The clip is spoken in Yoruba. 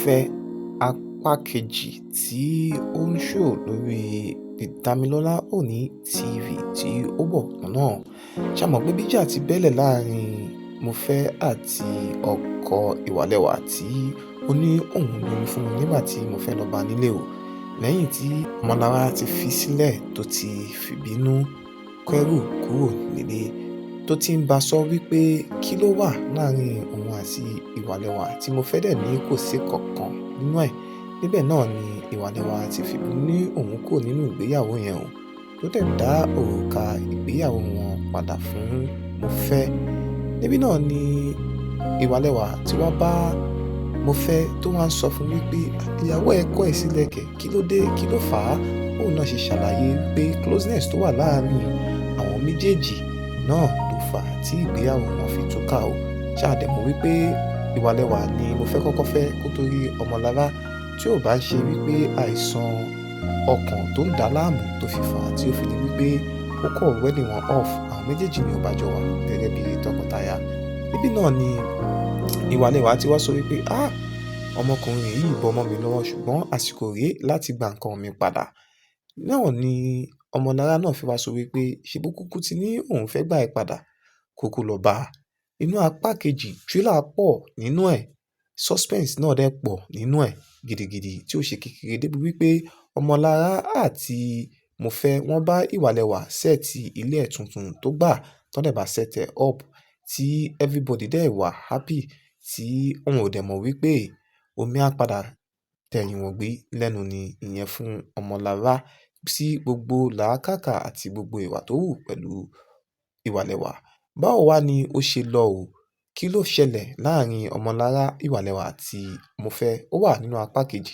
fẹ́ apá kejì tí ó ń show lórí The Damilọ́lá Òní TV tí ó bọ̀ lọ́nà. Ṣé a mọ̀ pé bí ìjà ti bẹ́lẹ̀ láàrin Mofẹ́ àti ọkọ Ìwàlẹ́wà tí ó ní òun lóyún fún un nígbà tí Mofẹ́ lọ bá nílé o. Lẹ́yìn tí Ọmọlára ti fi sílẹ̀ tó ti fìbínú kẹ́rù kúrò nílé, tó ti ń bá sọ wípé kí ló wà láàrin òun àti Ìwàlẹ́wà tí Mofẹ́ dẹ̀ ní kò sí kankan nínú ẹ̀. Níbẹ̀ náà ni Ìwàlẹ́wà ti fìbínú ní òun kúrò nínú ìgbéyàwó yẹn o, tó dẹ̀ dá òrùka ìgbéyàwó wọn padà fún Mofẹ́. Níbí náà ni Ìwàlẹ́wà tí wá bá Mofẹ́ tó wá ń sọ fún wípé ìyàwó ẹ̀ kọ̀ ẹ́ sílẹ̀ kẹ̀, kí ló dé, kí ló fà á. Òun náà ṣe ṣàlàyé wípé closeness tó wà láàrin àwọn méjèèjì náà ló fà á tí ìgbéyàwó wọn fi túká o. Ṣá dẹ̀ mọ̀ wípé Ìwàlẹ́wà ni Mofẹ́ kọ́kọ́ fẹ́ kó tó rí Ọmọlára, tí ò bá ṣe wípé àìsàn ọkàn tó ń dà láàmú tó fi fà á tí ó fi di wípé ó kọ̀ wedding wọn off. Àwọn méjèèjì ni ò bá jọ wà gẹ́gẹ́ bí tọkọtaya. Níbí náà ni Ìwàlẹ́wà ti wá sọ wípé ọmọkùnrin yìí bọ́ ọmọ mi lọ́wọ́ ṣùgbọ́n àsìkò rèé láti gba nǹkan mi padà. Náà ni Ọmọlára náà fi wá sọ wípé ṣebí kúkú ti ní òun fẹ́ gbà ẹ́ padà, kúkú lọ bá a. Inú apá kejì thriller pọ̀ nínú ẹ̀, suspense náà dẹ̀ pọ̀ nínú ẹ̀ gidigidi tí ó ṣe kékeré débi wípé Ọmọlára àti Mofẹ́ wọ́n bá Ìwàlẹ́wà sẹ́ẹ̀tì ilé ẹ̀ tuntun tó gbà, tó dẹ̀ bá set ẹ̀ up tí everybody dẹ̀ wà happy, tí wọn ò dẹ̀ mọ̀ wípé omi á padà tẹ̀yìn wọ́n gbé lẹ́nu ni ìyẹn fún Ọmọlára, sí gbogbo làákàkà àti gbogbo ìwà tó wù pẹ̀lú Ìwàlẹ́wà. Báwo wá ni ó ṣe lọ o? Kí ló ṣẹlẹ̀ láàrin Ọmọlára, Ìwàlẹ́wà àti Mofẹ́? Ó wà nínú apá kejì.